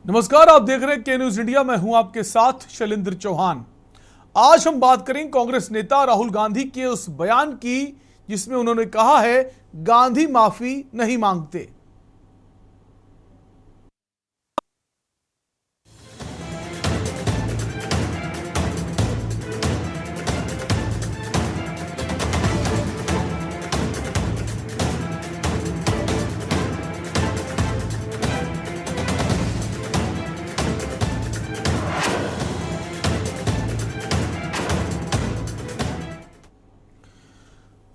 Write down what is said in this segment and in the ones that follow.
नमस्कार, आप देख रहे हैं के न्यूज इंडिया। मैं हूं आपके साथ शैलेंद्र चौहान। आज हम बात करेंगे कांग्रेस नेता राहुल गांधी के उस बयान की जिसमें उन्होंने कहा है गांधी माफी नहीं मांगते।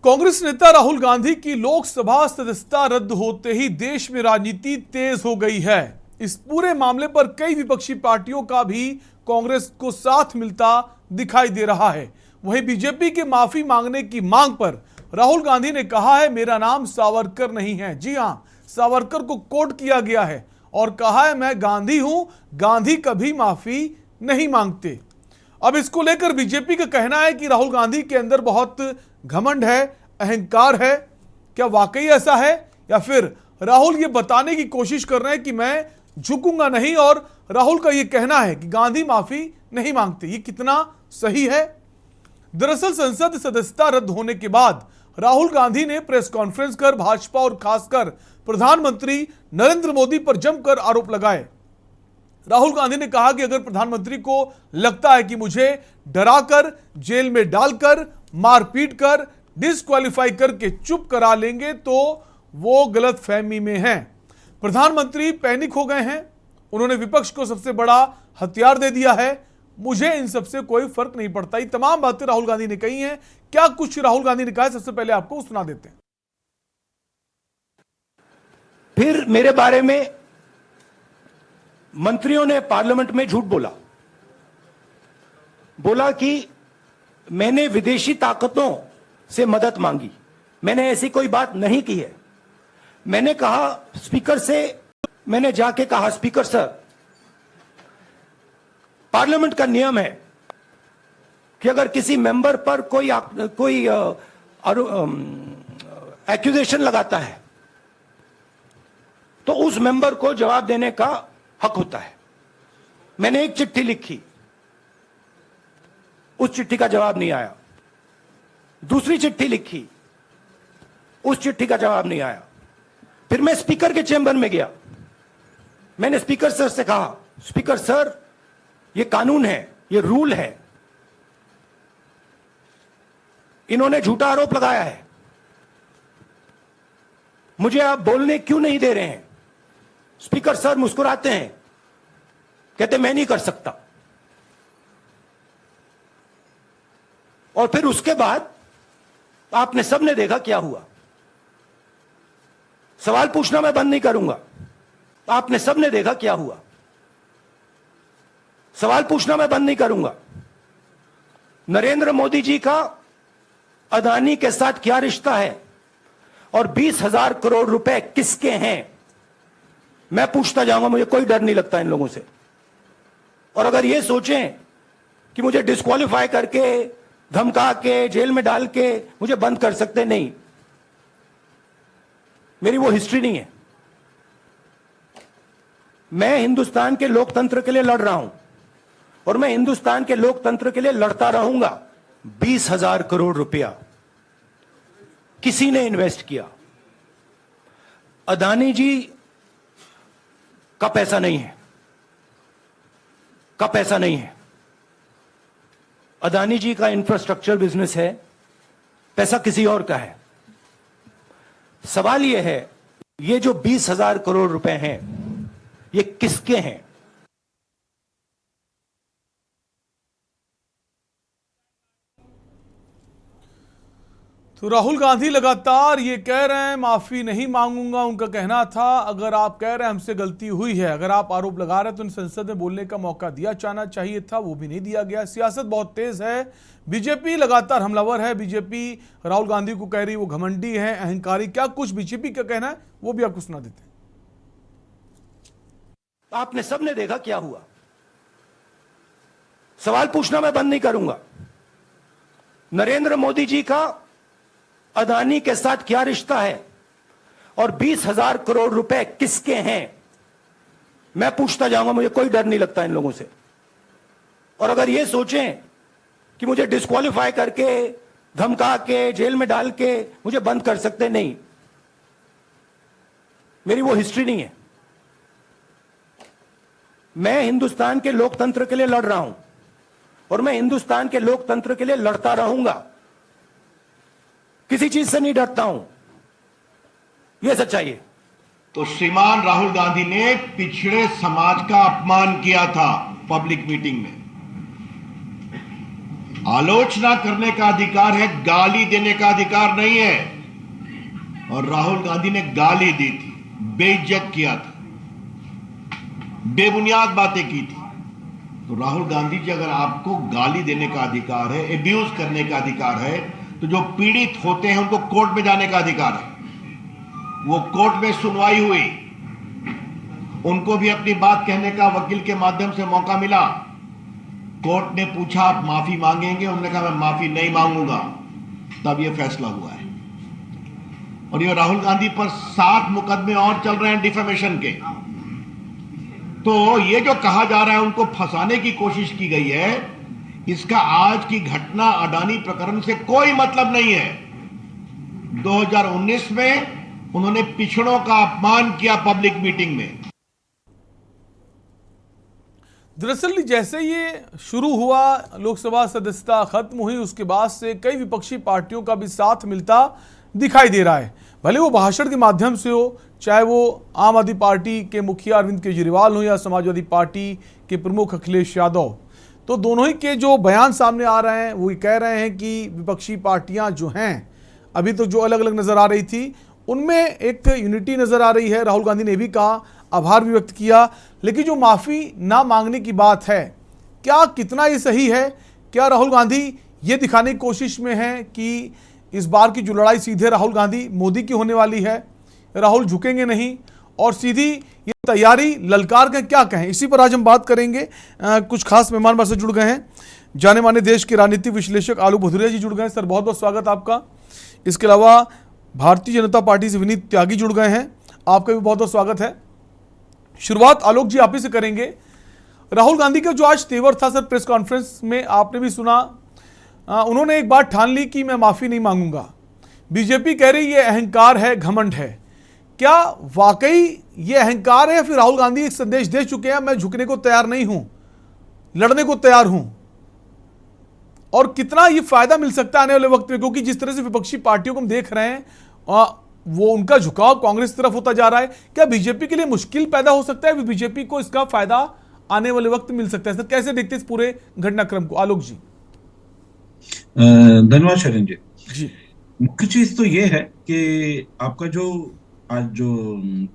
कांग्रेस नेता राहुल गांधी की लोकसभा सदस्यता रद्द होते ही देश में राजनीति तेज हो गई है। इस पूरे मामले पर कई विपक्षी पार्टियों का भी कांग्रेस को साथ मिलता दिखाई दे रहा है। वहीं बीजेपी के माफी मांगने की मांग पर राहुल गांधी ने कहा है मेरा नाम सावरकर नहीं है। जी हां, सावरकर को कोट किया गया है और कहा है मैं गांधी हूं, गांधी कभी माफी नहीं मांगते। अब इसको लेकर बीजेपी का कहना है कि राहुल गांधी के अंदर बहुत घमंड है, अहंकार है। क्या वाकई ऐसा है या फिर राहुल ये बताने की कोशिश कर रहे हैं कि मैं झुकूंगा नहीं और राहुल का ये कहना है कि गांधी माफी नहीं मांगते? ये कितना सही है? दरअसल संसद सदस्यता रद्द होने के बाद राहुल गांधी ने प्रेस कॉन्फ्रेंस कर भाजपा और खासकर प्रधानमंत्री नरेंद्र मोदी पर जमकर आरोप लगाए। राहुल गांधी ने कहा कि अगर प्रधानमंत्री को लगता है कि मुझे डराकर, जेल में डालकर, मारपीट कर, डिस्क्वालीफाई करके चुप करा लेंगे तो वो गलत फहमी में हैं। प्रधानमंत्री पैनिक हो गए हैं। उन्होंने विपक्ष को सबसे बड़ा हथियार दे दिया है। मुझे इन सबसे कोई फर्क नहीं पड़ता। ये तमाम बातें राहुल गांधी ने कही हैं। क्या कुछ राहुल गांधी ने कहा है, सबसे पहले आपको सुना देते हैं। फिर मेरे बारे में मंत्रियों ने पार्लियामेंट में झूठ बोला कि मैंने विदेशी ताकतों से मदद मांगी। मैंने ऐसी कोई बात नहीं की है। मैंने कहा स्पीकर से, मैंने जाके कहा स्पीकर सर, पार्लियामेंट का नियम है कि अगर किसी मेंबर पर कोई एक्यूजेशन लगाता है तो उस मेंबर को जवाब देने का हक होता है। मैंने एक चिट्ठी लिखी, उस चिट्ठी का जवाब नहीं आया। दूसरी चिट्ठी लिखी, उस चिट्ठी का जवाब नहीं आया। फिर मैं स्पीकर के चेंबर में गया। मैंने स्पीकर सर से कहा स्पीकर सर, ये कानून है, ये रूल है, इन्होंने झूठा आरोप लगाया है, मुझे आप बोलने क्यों नहीं दे रहे हैं? स्पीकर सर मुस्कुराते हैं, कहते मैं नहीं कर सकता। और फिर उसके बाद आपने सबने देखा क्या हुआ। सवाल पूछना मैं बंद नहीं करूंगा। आपने सबने देखा क्या हुआ। सवाल पूछना मैं बंद नहीं करूंगा। नरेंद्र मोदी जी का अदानी के साथ क्या रिश्ता है और 20,000 करोड़ रुपए किसके हैं, मैं पूछता जाऊंगा। मुझे कोई डर नहीं लगता इन लोगों से। और अगर ये सोचें कि मुझे डिस्क्वालीफाई करके, धमका के, जेल में डाल के मुझे बंद कर सकते, नहीं, मेरी वो हिस्ट्री नहीं है। मैं हिंदुस्तान के लोकतंत्र के लिए लड़ रहा हूं और मैं हिंदुस्तान के लोकतंत्र के लिए लड़ता रहूंगा। 20,000 करोड़ रुपया किसी ने इन्वेस्ट किया। अदानी जी का पैसा नहीं है, का पैसा नहीं है। अदानी जी का इंफ्रास्ट्रक्चर बिजनेस है, पैसा किसी और का है। सवाल यह है, ये जो 20,000 करोड़ रुपए हैं, ये किसके हैं? तो राहुल गांधी लगातार ये कह रहे हैं माफी नहीं मांगूंगा। उनका कहना था अगर आप कह रहे हैं हमसे गलती हुई है, अगर आप आरोप लगा रहे हैं तो इन संसद में बोलने का मौका दिया जाना चाहिए था, वो भी नहीं दिया गया। सियासत बहुत तेज है। बीजेपी लगातार हमलावर है। बीजेपी राहुल गांधी को कह रही वो घमंडी है, अहंकारी। क्या कुछ बीजेपी का कहना है वो भी आपको सुना देते हैं। आपने सबने देखा क्या हुआ। सवाल पूछना मैं बंद नहीं करूंगा। नरेंद्र मोदी जी का अदानी के साथ क्या रिश्ता है और 20,000 करोड़ रुपए किसके हैं, मैं पूछता जाऊंगा, मुझे कोई डर नहीं लगता इन लोगों से। और अगर ये सोचें कि मुझे डिस्क्वालीफाई करके, धमका के, जेल में डाल के मुझे बंद कर सकते, नहीं, मेरी वो हिस्ट्री नहीं है। मैं हिंदुस्तान के लोकतंत्र के लिए लड़ रहा हूं और मैं हिंदुस्तान के लोकतंत्र के लिए लड़ता रहूंगा, किसी चीज से नहीं डरता हूं, यह सच्चाई है। तो श्रीमान राहुल गांधी ने पिछड़े समाज का अपमान किया था पब्लिक मीटिंग में। आलोचना करने का अधिकार है, गाली देने का अधिकार नहीं है। और राहुल गांधी ने गाली दी थी, बेइज्जत किया था, बेबुनियाद बातें की थी। तो राहुल गांधी जी, अगर आपको गाली देने का अधिकार है, एब्यूज करने का अधिकार है, तो जो पीड़ित होते हैं उनको कोर्ट में जाने का अधिकार है। वो कोर्ट में सुनवाई हुई, उनको भी अपनी बात कहने का वकील के माध्यम से मौका मिला। कोर्ट ने पूछा आप माफी मांगेंगे, उन्होंने कहा मैं माफी नहीं मांगूंगा। तब यह फैसला हुआ है। और ये राहुल गांधी पर 7 मुकदमे और चल रहे हैं डिफेमेशन के। तो ये जो कहा जा रहा है उनको फंसाने की कोशिश की गई है, इसका आज की घटना अडानी प्रकरण से कोई मतलब नहीं है। 2019 में उन्होंने पिछड़ों का अपमान किया पब्लिक मीटिंग में। दरअसल जैसे ये शुरू हुआ, लोकसभा सदस्यता खत्म हुई, उसके बाद से कई विपक्षी पार्टियों का भी साथ मिलता दिखाई दे रहा है। भले वो भाषण के माध्यम से हो, चाहे वो आम आदमी पार्टी के मुखिया अरविंद केजरीवाल हो या समाजवादी पार्टी के प्रमुख अखिलेश यादव। तो दोनों ही के जो बयान सामने आ रहे हैं वो कह रहे हैं कि विपक्षी पार्टियां जो हैं, अभी तो जो अलग अलग नजर आ रही थी, उनमें एक यूनिटी नजर आ रही है। राहुल गांधी ने भी कहा, आभार भी व्यक्त किया। लेकिन जो माफी ना मांगने की बात है, क्या कितना ये सही है? क्या राहुल गांधी ये दिखाने की कोशिश में है कि इस बार की जो लड़ाई सीधे राहुल गांधी मोदी की होने वाली है, राहुल झुकेंगे नहीं और सीधी ये तैयारी ललकार के क्या कहें? इसी पर आज हम बात करेंगे। कुछ खास मेहमान हमारे से जुड़ गए हैं। जाने माने देश के राजनीतिक विश्लेषक आलोक भदौरिया जी जुड़ गए हैं। सर बहुत बहुत स्वागत आपका। इसके अलावा भारतीय जनता पार्टी से विनीत त्यागी जुड़ गए हैं, आपका भी बहुत बहुत स्वागत है। शुरुआत आलोक जी आप ही से करेंगे। राहुल गांधी का जो आज तेवर था सर, प्रेस कॉन्फ्रेंस में आपने भी सुना, उन्होंने एक बात ठान ली कि मैं माफी नहीं मांगूंगा। बीजेपी कह रही ये अहंकार है, घमंड है। क्या वाकई ये अहंकार है या फिर राहुल गांधी एक संदेश दे चुके हैं, मैं झुकने को तैयार नहीं हूं, लड़ने को तैयार हूं? और कितना ये फायदा मिल सकता है आने वाले वक्त में? क्योंकि जिस तरह से विपक्षी पार्टियों को हम देख रहे हैं, वो उनका झुकाव कांग्रेस की तरफ होता जा रहा है। क्या बीजेपी के लिए मुश्किल पैदा हो सकता है? बीजेपी को इसका फायदा आने वाले वक्त मिल सकता है? सर कैसे देखते हैं इस पूरे घटनाक्रम को? आलोक जी। धन्यवाद शरण जी। मुख्य चीज तो ये है कि आपका जो आज जो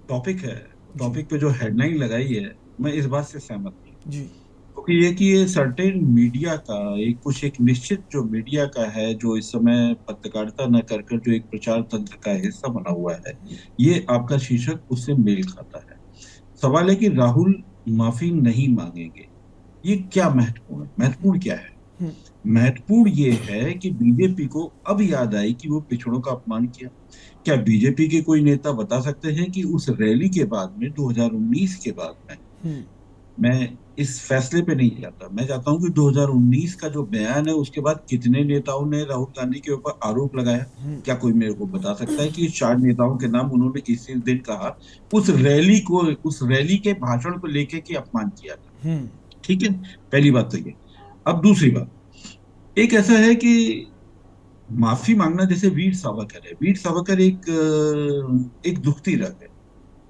टॉपिक है, टॉपिक पे जो हेडलाइन लगाई है, मैं इस बात से सहमत हूँ जी। क्योंकि ये सर्टेन मीडिया का एक निश्चित जो मीडिया का है, जो इस समय पत्रकारिता न कर जो एक प्रचार तंत्र का हिस्सा बना हुआ है, ये आपका शीर्षक उससे मेल खाता है। सवाल है कि राहुल माफी नहीं मांगेंगे, ये क्या महत्वपूर्ण है? महत्वपूर्ण क्या है? महत्वपूर्ण ये है कि बीजेपी को अब याद आई कि वो पिछड़ों का अपमान किया। क्या बीजेपी के कोई नेता बता सकते हैं कि उस रैली के बाद में 2019 के बाद में, मैं इस फैसले पे नहीं जाता, मैं चाहता हूं कि 2019 का जो बयान है उसके बाद कितने नेताओं ने राहुल गांधी के ऊपर आरोप लगाया? क्या कोई मेरे को बता सकता है कि 4 नेताओं के नाम उन्होंने इसी दिन कहा, उस रैली के भाषण को लेके कि अपमान किया था? ठीक है, पहली बात तो ये। अब दूसरी बात, एक ऐसा है कि माफी मांगना जैसे वीर सावरकर है। वीर सावरकर एक दुखती रग है,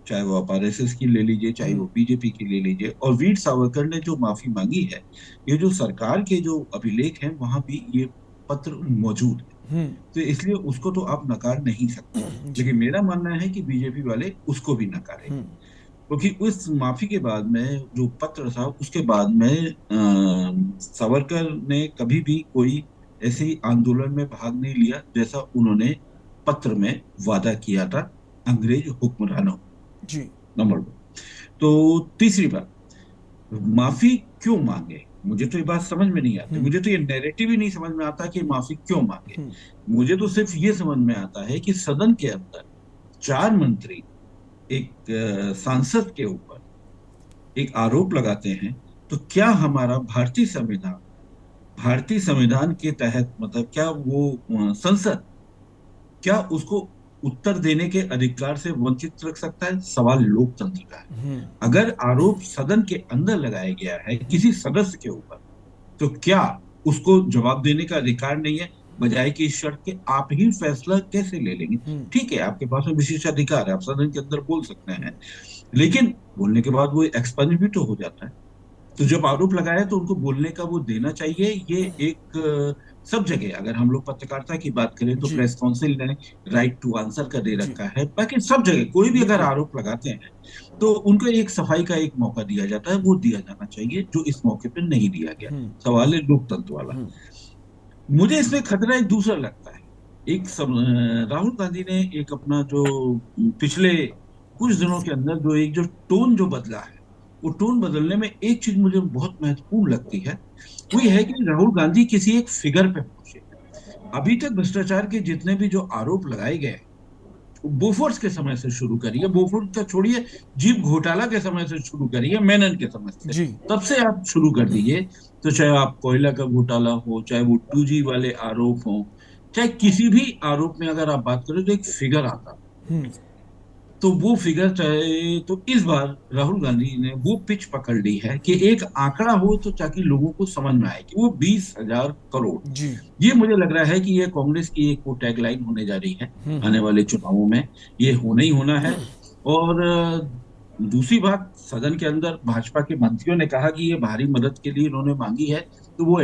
चाहे वो आप आरएसएस की ले लीजिए, चाहे वो बीजेपी की ले लीजिए। और वीर सावरकर ने जो माफी मांगी है, ये जो सरकार के जो अभिलेख हैं वहां भी ये पत्र मौजूद है, तो इसलिए उसको तो आप नकार नहीं सकते। लेकिन मेरा मानना है कि बीजेपी वाले उसको भी नकारेंगे, क्योंकि उस माफी के बाद में जो पत्र था, उसके बाद में सावरकर ने कभी भी कोई ऐसे आंदोलन में भाग नहीं लिया जैसा उन्होंने पत्र में वादा किया था अंग्रेज हुक्मरानों जी। नंबर 2। तो तीसरी बात, माफी क्यों मांगे? मुझे तो ये बात समझ में नहीं आती। मुझे तो ये नैरेटिव ही नहीं समझ में आता कि माफी क्यों मांगे। मुझे तो सिर्फ ये समझ में आता है कि सदन के अंदर 4 मंत्री एक सांसद के ऊपर एक आरोप लगाते हैं, तो क्या हमारा भारतीय संविधान के तहत, मतलब क्या वो संसद क्या उसको उत्तर देने के अधिकार से वंचित रख सकता है? सवाल लोकतंत्र का है। अगर आरोप सदन के अंदर लगाया गया है किसी सदस्य के ऊपर, तो क्या उसको जवाब देने का अधिकार नहीं है? बजाय कि इस शर्त के आप ही फैसला कैसे ले लेंगे? ठीक है, आपके पास में विशेष अधिकार है, आप सदन के अंदर बोल सकते हैं, लेकिन बोलने के बाद वो एक्सपंज भी तो हो जाता है। तो जब आरोप लगाया तो उनको बोलने का वो देना चाहिए। ये एक सब जगह, अगर हम लोग पत्रकारिता की बात करें तो जी। प्रेस काउंसिल ने राइट टू आंसर का दे जी। रखा है, बाकी सब जगह कोई भी अगर बिल्कुल। आरोप लगाते हैं तो उनको एक सफाई का एक मौका दिया जाता है, वो दिया जाना चाहिए, जो इस मौके पे नहीं दिया गया। सवाल है लोकतंत्र वाला। मुझे इसमें खतरा एक दूसरा लगता है। राहुल गांधी ने एक अपना जो पिछले कुछ दिनों के अंदर जो टोन जो बदला है, वो टोन बदलने में एक चीज मुझे बहुत महत्वपूर्ण लगती है, वो ये है कि राहुल गांधी किसी एक फिगर पे पहुंचे। अभी तक भ्रष्टाचार के जितने भी जो आरोप लगाए गए, बोफोर्स के समय से शुरू करिए, बोफोर्स का छोड़िए, जीप घोटाला के समय से शुरू करिए, मेनन के समय से, जी। तब से आप शुरू कर दीजिए। तो चाहे आप कोयला का घोटाला हो, चाहे वो 2G वाले आरोप हो, चाहे किसी भी आरोप में अगर आप बात करें तो एक फिगर आता, तो वो फिगर चाहे तो इस बार राहुल गांधी ने वो पिच पकड़ ली है कि एक आंकड़ा हो तो ताकि लोगों को समझ में आए कि वो 20,000 करोड़। जी। ये मुझे लग रहा है कि ये कांग्रेस की एक वो टैगलाइन होने जा रही है आने वाले चुनावों में, ये होना ही होना है। और दूसरी बात, सदन के अंदर भाजपा के मंत्रियों ने कहा कि ये भारी मदद के लिए इन्होंने मांगी है, तो वो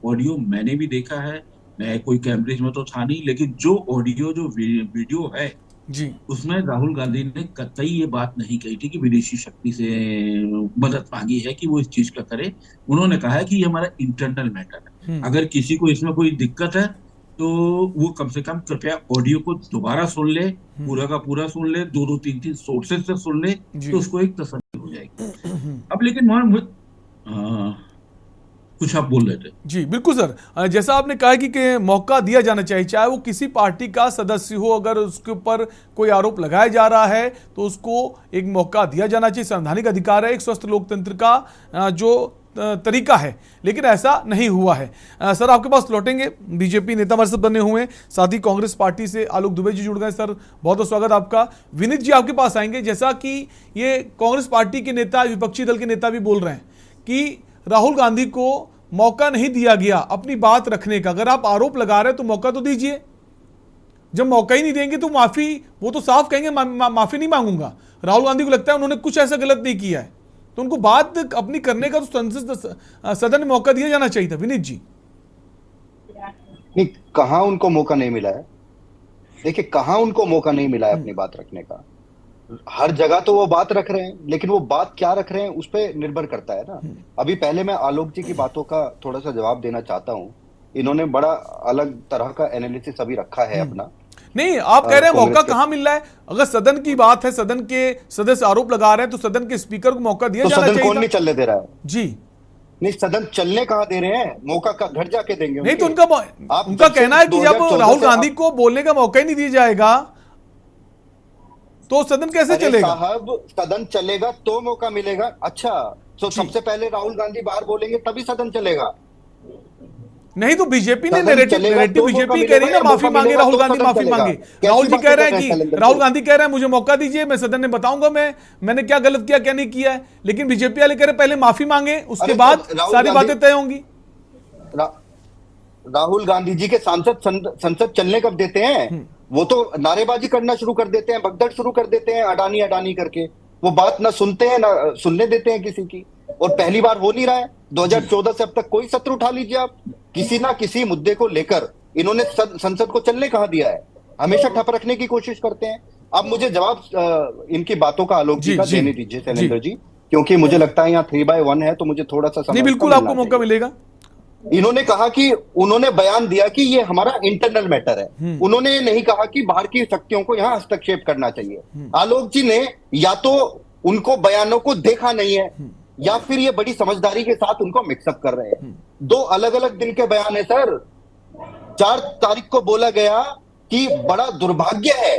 ऑडियो मैंने भी देखा है, मैं कोई कैम्ब्रिज में तो था नहीं, लेकिन जो ऑडियो जो वीडियो है जी। उसमें राहुल गांधी ने कतई ये बात नहीं कही थी कि विदेशी शक्ति से मदद मांगी है कि वो इस चीज का करे। उन्होंने कहा है कि ये हमारा इंटरनल मैटर है, अगर किसी को इसमें कोई दिक्कत है तो वो कम से कम कृपया ऑडियो को दोबारा सुन ले, पूरा का पूरा सुन ले, 2-3 सोर्सेज से सुन ले, तो उसको एक तसल्ली हो जाएगी। अब लेकिन कुछ आप बोल रहे थे। जी बिल्कुल सर, जैसा आपने कहा कि मौका दिया जाना चाहिए, चाहे वो किसी पार्टी का सदस्य हो, अगर उसके ऊपर कोई आरोप लगाया जा रहा है तो उसको एक मौका दिया जाना चाहिए, संवैधानिक अधिकार है, एक स्वस्थ लोकतंत्र का जो तरीका है, लेकिन ऐसा नहीं हुआ है। सर आपके पास लौटेंगे, बीजेपी नेता हमारे साथ बने हुए हैं, साथ ही कांग्रेस पार्टी से आलोक दुबे जी जुड़ गए। सर बहुत बहुत स्वागत आपका। विनीत जी आपके पास आएंगे। जैसा कि ये कांग्रेस पार्टी के नेता, विपक्षी दल के नेता भी बोल रहे हैं कि राहुल गांधी को मौका नहीं दिया गया अपनी बात रखने का, अगर आप आरोप लगा रहे हैं तो मौका तो दीजिए। जब मौका ही नहीं देंगे तो माफी, वो तो साफ कहेंगे माफी नहीं मांगूंगा। राहुल गांधी को लगता है उन्होंने कुछ ऐसा गलत नहीं किया है, तो उनको बात अपनी करने का तो सदन में मौका दिया जाना चाहिए था। विनीत जी। नहीं, कहां उनको मौका नहीं मिला है? देखिए, कहां उनको मौका नहीं मिला है अपनी बात रखने का। हर जगह तो वो बात रख रहे हैं, लेकिन वो बात क्या रख रहे हैं उस पर निर्भर करता है ना। अभी पहले मैं आलोक जी की बातों का थोड़ा सा जवाब देना चाहता हूं। इन्होंने बड़ा अलग तरह का एनालिसिस अभी रखा है अपना। नहीं, आप कह रहे हैं मौका कहां मिल रहा है? अगर सदन की बात है, सदन के सदस्य आरोप लगा रहे हैं, तो सदन के स्पीकर को मौका दिया जाना चाहिए। सदन कौन नहीं चलने दे रहा है? जी नहीं, सदन चलने कहां दे रहे हैं? मौका का घर जाके देंगे? नहीं, तो उनका कहना है कि जब राहुल गांधी को बोलने का मौका ही नहीं दिया जाएगा तो सदन कैसे चलेगा? साहब, सदन चलेगा तो मौका मिलेगा। अच्छा, तो सबसे पहले राहुल गांधी बाहर बोलेंगे तभी सदन चलेगा? नहीं, तो बीजेपी ने नैरेटिव बीजेपी कह रही है ना, माफी मांगे राहुल गांधी, माफी मांगे। राहुल जी कह रहे हैं कि राहुल गांधी कह रहे हैं मुझे मौका दीजिए, मैं सदन में बताऊंगा मैंने क्या गलत किया क्या नहीं किया है, लेकिन बीजेपी वाले कह रहे पहले माफी मांगे, उसके बाद सारी बातें तय होंगी। राहुल गांधी जी के सांसद संसद चलने कब देते हैं? वो तो नारेबाजी करना शुरू कर देते हैं, भगदड़ शुरू कर देते हैं, अडानी अडानी करके। वो बात ना सुनते हैं, ना सुनने देते हैं किसी की। और पहली बार हो नहीं रहा है। 2014 से अब तक कोई सत्र उठा लीजिए आप, किसी ना किसी मुद्दे को लेकर इन्होंने संसद को चलने कहां दिया है? हमेशा ठप रखने की कोशिश करते हैं। अब मुझे जवाब इनकी बातों का आलोक जी का देने दीजिए शैलेंद्र जी, क्योंकि मुझे लगता है यहाँ 3/1 है, तो मुझे थोड़ा सा नहीं, बिल्कुल आपको मौका मिलेगा। इन्होंने कहा कि उन्होंने बयान दिया कि ये हमारा इंटरनल मैटर है। उन्होंने नहीं कहा कि बाहर की शक्तियों को यहाँ हस्तक्षेप करना चाहिए। आलोक जी ने या तो उनको बयानों को देखा नहीं है, या फिर ये बड़ी समझदारी के साथ उनको मिक्सअप कर रहे हैं। दो अलग अलग दिन के बयान है सर। 4 तारीख को बोला गया कि बड़ा दुर्भाग्य है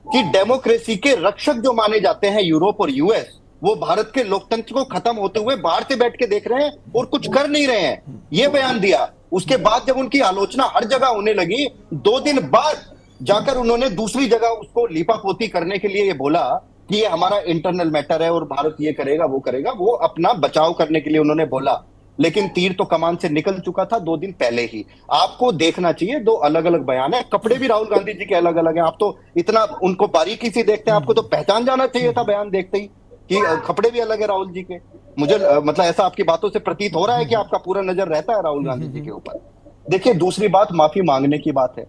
कि डेमोक्रेसी के रक्षक जो माने जाते हैं यूरोप और यूएस, वो भारत के लोकतंत्र को खत्म होते हुए बाहर से बैठ के देख रहे हैं और कुछ कर नहीं रहे हैं, ये बयान दिया। उसके बाद जब उनकी आलोचना हर जगह होने लगी, 2 दिन बाद जाकर उन्होंने दूसरी जगह उसको लीपापोती करने के लिए ये बोला कि ये हमारा इंटरनल मैटर है और भारत ये करेगा वो करेगा। वो अपना बचाव करने के लिए उन्होंने बोला, लेकिन तीर तो कमान से निकल चुका था 2 दिन पहले ही। आपको देखना चाहिए, 2 अलग अलग बयान है। कपड़े भी राहुल गांधी जी के अलग अलग हैं। आप तो इतना उनको बारीकी से देखते हैं, आपको तो पहचान जाना चाहिए था बयान देखते ही कि कपड़े भी अलग है राहुल जी के। मुझे मतलब ऐसा आपकी बातों से प्रतीत हो रहा है कि आपका पूरा नजर रहता है राहुल गांधी जी के ऊपर। देखिए, दूसरी बात माफी मांगने की बात है।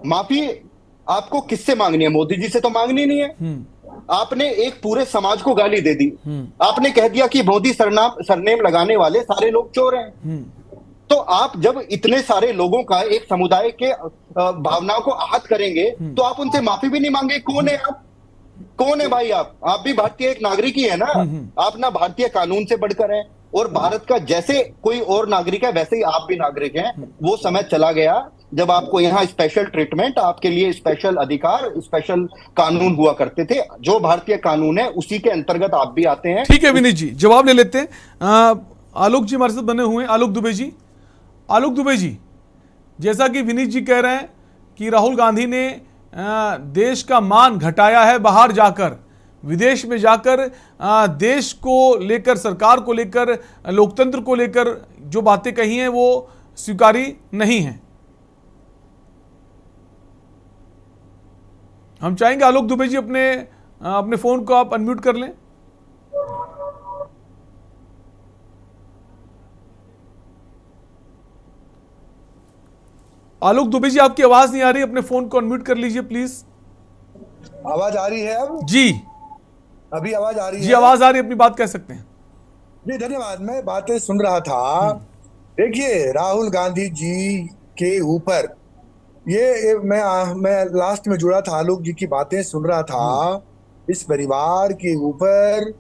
माफी आपको किससे मांगनी है? मोदी जी से तो मांगनी नहीं है। आपने एक पूरे समाज को गाली दे दी। आपने कह दिया कि मोदी सरनेम लगाने वाले सारे लोग चोर हैं। तो आप जब इतने सारे लोगों का, एक समुदाय के भावनाओं को आहत करेंगे तो आप उनसे माफी भी नहीं मांगे। कौन है आप? कौन है भाई आप भी भारतीय एक नागरिक ही है ना। आप ना भारतीय कानून से बढ़कर हैं, और भारत का जैसे कोई और नागरिक है वैसे ही आप भी नागरिक हैं। वो समय चला गया जब आपको यहाँ स्पेशल ट्रीटमेंट, आपके लिए स्पेशल अधिकार, स्पेशल कानून हुआ करते थे। जो भारतीय कानून है उसी के अंतर्गत आप भी आते हैं। ठीक है विनीत जी, जवाब ले लेते हैं। आलोक जी हमारे साथ बने हुए हैं, आलोक दुबे जी। आलोक दुबे जी, जैसा कि विनीत जी कह रहे हैं कि राहुल गांधी ने देश का मान घटाया है, बाहर जाकर, विदेश में जाकर देश को लेकर, सरकार को लेकर, लोकतंत्र को लेकर जो बातें कही हैं वो स्वीकार्य नहीं है। हम चाहेंगे आलोक दुबे जी अपने फोन को आप अनम्यूट कर लें। आलोक दुबे जी, आपकी आवाज नहीं आ रही, अपने फोन को अनम्यूट कर लीजिए प्लीज। आवाज आ रही है अब? जी अभी आवाज आ रही है? जी आवाज आ रही है, अपनी बात कह सकते हैं। जी धन्यवाद। मैं बातें सुन रहा था। देखिए, राहुल गांधी जी के ऊपर ये मैं लास्ट में जुड़ा था, आलोक जी की बातें सुन रहा था। इस परिवार के ऊपर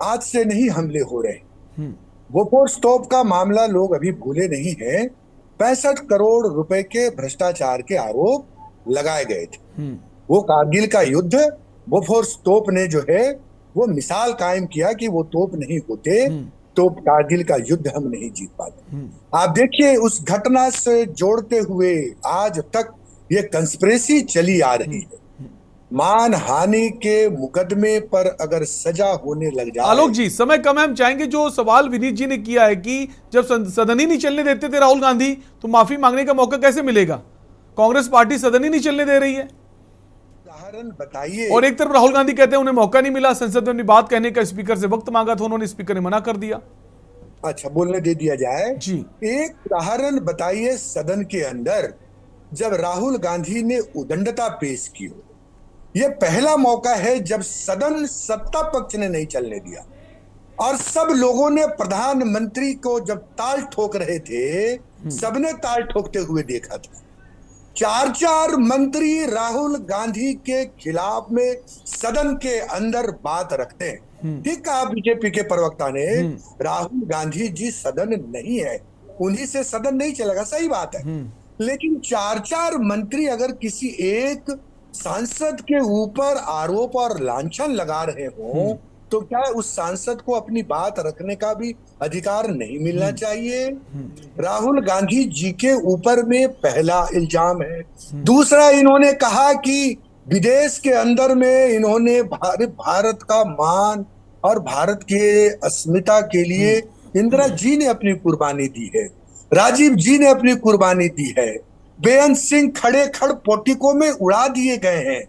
आज से नहीं हमले हो रहे। बोफोर्स तोप का मामला लोग अभी भूले नहीं हैं। 65 करोड़ रुपए के भ्रष्टाचार के आरोप लगाए गए थे। वो कारगिल का युद्ध, बोफोर्स तोप ने जो है वो मिसाल कायम किया कि वो तोप नहीं होते तो कारगिल का युद्ध हम नहीं जीत पाते। आप देखिए, उस घटना से जोड़ते हुए आज तक ये कंस्पिरेसी चली आ रही है। मान हानि के मुकदमे पर अगर सजा होने लग जाए। आलोक जी, समय कम है, हम चाहेंगे जो सवाल विनीत जी ने किया है कि जब सदन ही नहीं चलने देते थे राहुल गांधी, तो माफी मांगने का मौका कैसे मिलेगा? कांग्रेस पार्टी सदन ही नहीं चलने दे रही है। उदाहरण बताइए। और एक तरफ राहुल गांधी कहते हैं उन्हें मौका नहीं मिला, संसद में अपनी बात कहने का, स्पीकर से वक्त मांगा था उन्होंने, स्पीकर ने मना कर दिया। अच्छा, बोलने दे दिया जाए जी। एक उदाहरण बताइए, सदन के अंदर जब राहुल गांधी ने उदंडता पेश की हो। यह पहला मौका है जब सदन सत्ता पक्ष ने नहीं चलने दिया और सब लोगों ने प्रधानमंत्री को जब ताल ठोक रहे थे, सबने ताल ठोकते हुए देखा था। 4 मंत्री राहुल गांधी के खिलाफ में सदन के अंदर बात रखते हैं। ठीक कहा बीजेपी के प्रवक्ता ने, राहुल गांधी जी सदन नहीं है, उन्हीं से सदन नहीं चलेगा, सही बात है। लेकिन 4 मंत्री अगर किसी एक सांसद के ऊपर आरोप और लांछन लगा रहे हो तो क्या उस सांसद को अपनी बात रखने का भी अधिकार नहीं मिलना चाहिए? राहुल गांधी जी के ऊपर में पहला इल्जाम है। दूसरा, इन्होंने कहा कि विदेश के अंदर में इन्होंने भारत का मान और भारत के अस्मिता के लिए इंदिरा जी ने अपनी कुर्बानी दी है, राजीव जी ने अपनी कुर्बानी दी है, बेअंत सिंह खड़े खड़ पोटिको में उड़ा दिए गए हैं।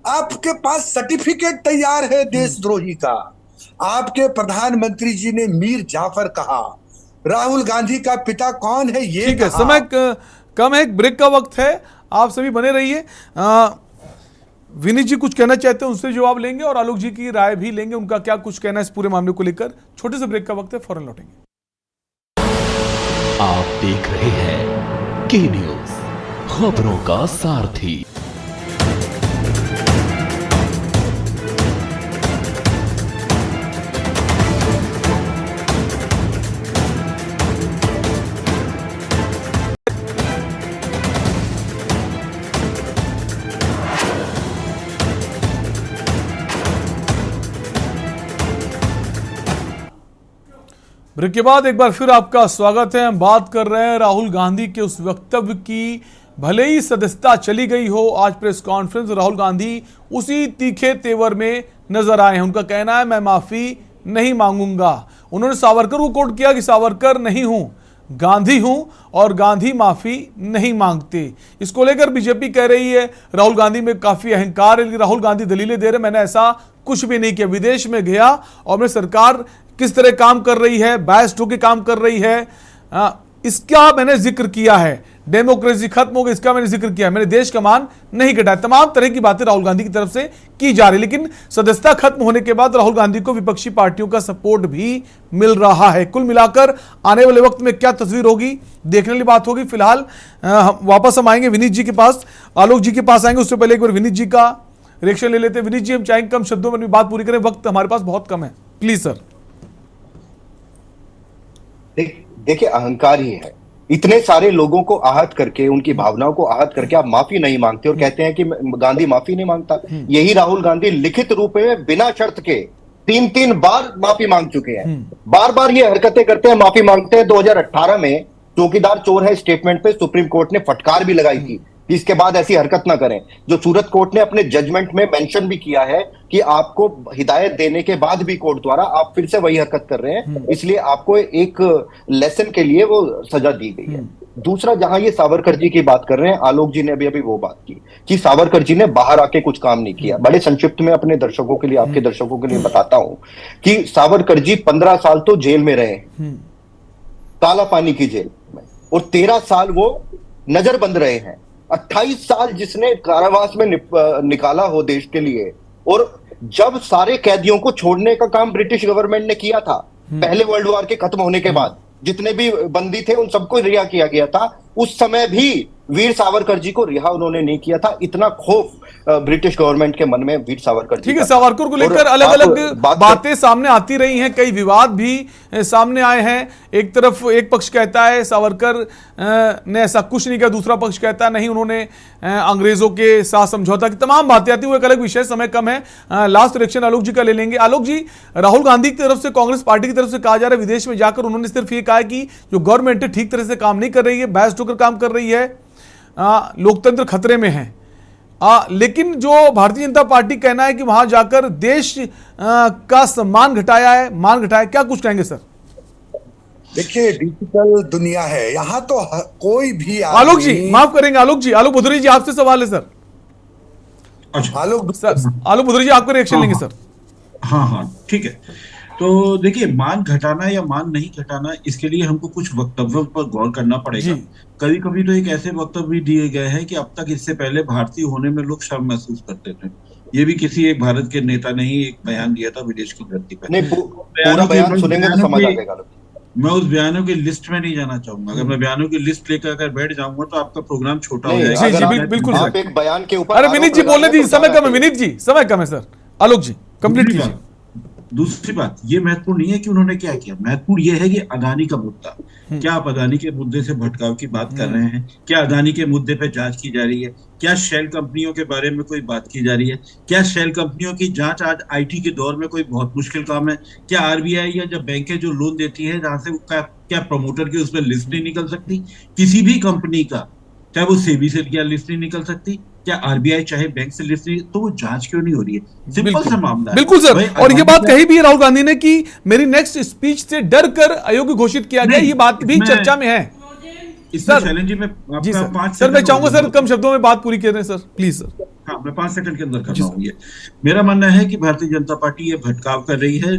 आपके पास सर्टिफिकेट तैयार है देशद्रोही का। आपके प्रधानमंत्री जी ने मीर जाफर कहा। राहुल गांधी का पिता कौन है ये ठीक है, समय कम है, ब्रेक का वक्त है, आप सभी बने रहिए। विनीत जी कुछ कहना चाहते हैं, उनसे जवाब लेंगे और आलोक जी की राय भी लेंगे, उनका क्या कुछ कहना है इस पूरे मामले को लेकर। छोटे से ब्रेक का वक्त है, फौरन लौटेंगे। आप देख रहे हैं के न्यूज, खबरों का सारथी। ब्रेक के बाद एक बार फिर आपका स्वागत है। हम बात कर रहे हैं राहुल गांधी के उस वक्तव्य की। भले ही सदस्यता चली गई हो, आज प्रेस कॉन्फ्रेंस राहुल गांधी उसी तीखे तेवर में नजर आए हैं। उनका कहना है मैं माफी नहीं मांगूंगा। उन्होंने सावरकर को कोट किया कि सावरकर नहीं हूं, गांधी हूं और गांधी माफी नहीं मांगते। इसको लेकर बीजेपी कह रही है राहुल गांधी में काफी अहंकार है, लेकिन राहुल गांधी दलीलें दे रहे मैंने ऐसा कुछ भी नहीं किया। विदेश में गया और मैं सरकार किस तरह काम कर रही है, बायस्ड होकर काम कर रही है, इसका मैंने जिक्र किया है। डेमोक्रेसी खत्म हो गई, इसका मैंने जिक्र किया है। मैंने देश का मान नहीं घटाया। तमाम तरह की बातें राहुल गांधी की तरफ से की जा रही, लेकिन सदस्यता खत्म होने के बाद राहुल गांधी को विपक्षी पार्टियों का सपोर्ट भी मिल रहा है। कुल मिलाकर आने वाले वक्त में क्या तस्वीर होगी, देखने वाली बात होगी। फिलहाल वापस हम आएंगे विनीत जी के पास, आलोक जी के पास आएंगे। उससे पहले एक बार विनीत जी का रिएक्शन ले लेते हैं। विनीत जी, हम चाहेंगे कम शब्दों में बात पूरी करें, वक्त हमारे पास बहुत कम है, प्लीज सर। देखिए, अहंकार ही है। इतने सारे लोगों को आहत करके, उनकी भावनाओं को आहत करके आप माफी नहीं मांगते और कहते हैं कि गांधी माफी नहीं मांगता। यही राहुल गांधी लिखित रूप में बिना शर्त के 3-3 बार माफी मांग चुके हैं। बार बार ये हरकतें करते हैं, माफी मांगते हैं। 2018 में चौकीदार चोर है स्टेटमेंट पे सुप्रीम कोर्ट ने फटकार भी लगाई थी, इसके बाद ऐसी हरकत ना करें। जो सूरत कोर्ट ने अपने जजमेंट में मेंशन भी किया है कि आपको हिदायत देने के बाद भी कोर्ट द्वारा आप फिर से वही हरकत कर रहे हैं, इसलिए आपको एक लेसन के लिए वो सजा दी गई है। दूसरा, जहां ये सावरकर जी की बात कर रहे हैं, आलोक जी ने अभी वो बात की कि सावरकर जी ने बाहर आके कुछ काम नहीं किया। बड़े संक्षिप्त में अपने दर्शकों के लिए, आपके दर्शकों के लिए बताता हूं कि सावरकर जी 15 साल तो जेल में रहे, काला पानी की जेल में, और 13 साल वो नजरबंद रहे हैं। 28 साल जिसने कारावास में निकाला हो देश के लिए, और जब सारे कैदियों को छोड़ने का काम ब्रिटिश गवर्नमेंट ने किया था, पहले वर्ल्ड वॉर के खत्म होने के बाद जितने भी बंदी थे उन सबको रिहा किया गया था, उस समय भी वीर सावरकर जी को रिहा उन्होंने नहीं किया था। इतना खौफ ब्रिटिश गवर्नमेंट के मन में वीर सावरकर जी। ठीक है, सावरकर को लेकर अलग अलग बातें सामने आती रही हैं, कई विवाद भी सामने आए हैं। एक तरफ एक पक्ष कहता है सावरकर ने ऐसा कुछ नहीं किया, दूसरा पक्ष कहता है नहीं, उन्होंने अंग्रेजों के साथ समझौता की। तमाम बातें आती, वो एक अलग विषय, समय कम है। लास्ट रिएक्शन आलोक जी का ले लेंगे। आलोक जी, राहुल गांधी की तरफ से, कांग्रेस पार्टी की तरफ से कहा जा रहा है विदेश में जाकर उन्होंने सिर्फ ये कहा है कि जो गवर्नमेंट है ठीक तरह से काम नहीं कर रही है, बायस्ड होकर काम कर रही है, लोकतंत्र खतरे में है। लेकिन जो भारतीय जनता पार्टी कहना है कि वहां जाकर देश का सम्मान घटाया है, मान घटाया। क्या कुछ कहेंगे सर? देखिए, डिजिटल दुनिया है, यहाँ तो कोई भी आलोक जी माफ करेंगे, आलोक जी, आलोक भदौरिया जी आपसे सवाल है सर। आलोक सर, आलोक भदौरिया जी आपका रिएक्शन लेंगे सर। हाँ, ठीक है। तो देखिए, मान घटाना या मान नहीं घटाना, इसके लिए हमको कुछ वक्तव्यों पर गौर करना पड़ेगा। कभी कभी तो एक ऐसे वक्तव्य दिए गए हैं कि अब तक इससे पहले भारतीय होने में लोग शर्म महसूस करते थे। ये भी किसी एक भारत के नेता ने ही एक बयान दिया था विदेश की धरती पर। पूरा बयान सुनेंगे तो समझ आ जाएगा। मैं उस बयानों की लिस्ट में नहीं जाना चाहूंगा। अगर मैं बयानों की लिस्ट लेकर अगर बैठ जाऊंगा तो आपका प्रोग्राम छोटा हो जाएगा। जी, बिल्कुल आप एक बयान के ऊपर। अरे विनीत जी बोलने दीजिए, समय कम है। विनीत जी, समय कम है सर। आलोक जी कंप्लीट कीजिए। दूसरी बात, ये महत्वपूर्ण नहीं है कि उन्होंने क्या किया, महत्वपूर्ण ये है कि अदानी का मुद्दा। क्या आप अदानी के मुद्दे से भटकाव की बात कर रहे हैं? क्या अदानी के मुद्दे पे जांच की जा रही है? क्या शेल कंपनियों के बारे में कोई बात की जा रही है? क्या शेल कंपनियों की जांच आज आईटी के दौर में कोई बहुत मुश्किल काम है? क्या आरबीआई या जब बैंकें जो लोन देती है जहां से क्या प्रमोटर की उसमें लिस्ट नहीं निकल सकती? किसी भी कंपनी का, चाहे वो सेबी से क्या लिस्ट नहीं निकल सकती? क्या आरबीआई चाहे बैंक से लिस्ट नहीं, तो वो जांच क्यों नहीं हो रही है? सिंपल सा मामला है। बिल्कुल सर, और ये बात कही भी है राहुल गांधी ने कि मेरी नेक्स्ट स्पीच से डर कर अयोग्य घोषित किया गया। ये बात भी चर्चा में है सर। चैलेंज में जी सर, मैं चाहूंगा सर कम शब्दों में बात पूरी करें सर, प्लीज सर। हाँ, मैं 5 सेकंड के अंदर कर रहा हूँ। ये मेरा मानना है कि भारतीय जनता पार्टी ये भटकाव कर रही है।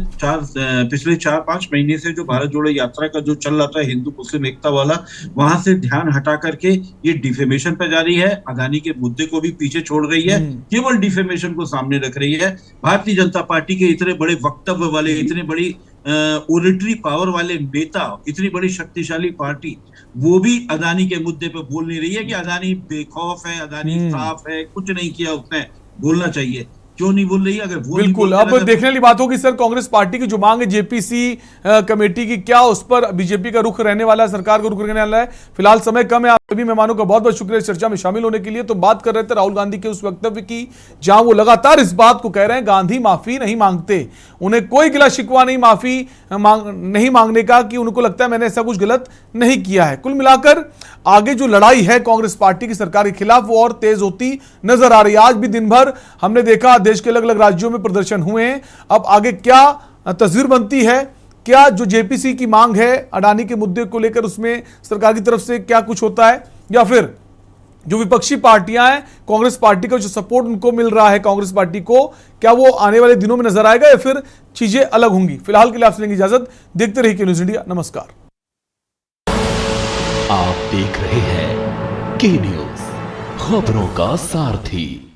पिछले 4-5 महीने से जो भारत जोड़ो यात्रा का जो चल रहा था हिंदू मुस्लिम एकता वाला, वहां से ध्यान हटा करके ये डिफेमेशन पे जा रही है। अदानी के मुद्दे को भी पीछे छोड़ रही है, केवल डिफेमेशन को सामने रख रही है। भारतीय जनता पार्टी के इतने बड़े वक्तव्य वाले, इतने बड़ी ऑडिटरी पावर वाले नेता, इतनी बड़ी शक्तिशाली पार्टी, वो भी अदानी के मुद्दे पे बोल नहीं रही है कि अदानी बेखौफ है, अदानी साफ है, कुछ नहीं किया उसने। बोलना चाहिए, क्यों नहीं बोल रही है? अगर वो बिल्कुल, अब देखने वाली बात होगी सर, कांग्रेस पार्टी की जो मांग है जेपीसी कमेटी की, क्या उस पर बीजेपी का रुख रहने वाला है, सरकार का रुख रहने वाला है? फिलहाल समय कम है। सभी मेहमानों का बहुत बहुत शुक्रिया इस चर्चा में शामिल होने के लिए। तो बात कर रहे थे राहुल गांधी के उस वक्तव्य की जहां वो लगातार इस बात को कह रहे हैं गांधी माफी नहीं मांगते, उन्हें कोई गिला शिकवा नहीं माफी नहीं मांगने का, कि उनको लगता है मैंने ऐसा कुछ गलत नहीं किया है। कुल मिलाकर आगे जो लड़ाई है कांग्रेस पार्टी की सरकार के खिलाफ वो और तेज होती नजर आ रही है। आज भी दिन भर हमने देखा देश के अलग अलग राज्यों में प्रदर्शन हुए हैं। अब आगे क्या तस्वीर बनती है, क्या जो जेपीसी की मांग है अडानी के मुद्दे को लेकर उसमें सरकार की तरफ से क्या कुछ होता है, या फिर जो विपक्षी पार्टियां हैं कांग्रेस पार्टी का जो सपोर्ट उनको मिल रहा है कांग्रेस पार्टी को, क्या वो आने वाले दिनों में नजर आएगा या फिर चीजें अलग होंगी। फिलहाल के लिए आपसे लेंगे इजाजत। देखते रहिए के न्यूज इंडिया। नमस्कार। आप देख रहे हैं के न्यूज, खबरों का सारथी।